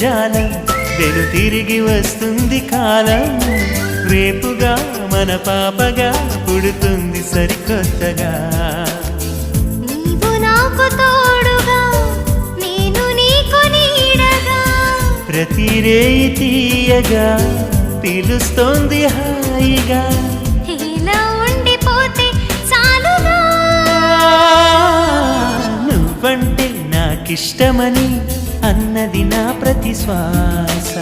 జాలం వెను తిరిగి వస్తుంది కాలం రేపుగా మన పాపగా పుడుతుంది సరికొత్తగా నీవు నాకు తోడుగా నేను నీకు నీడగా ప్రతి రేయి తీయగా పిలుస్తోంది హాయిగా ఇలా ఉండిపోతే చాలుగా నువ్వంటే నాకిష్టమని అన్నది నా ప్రతి శ్వాస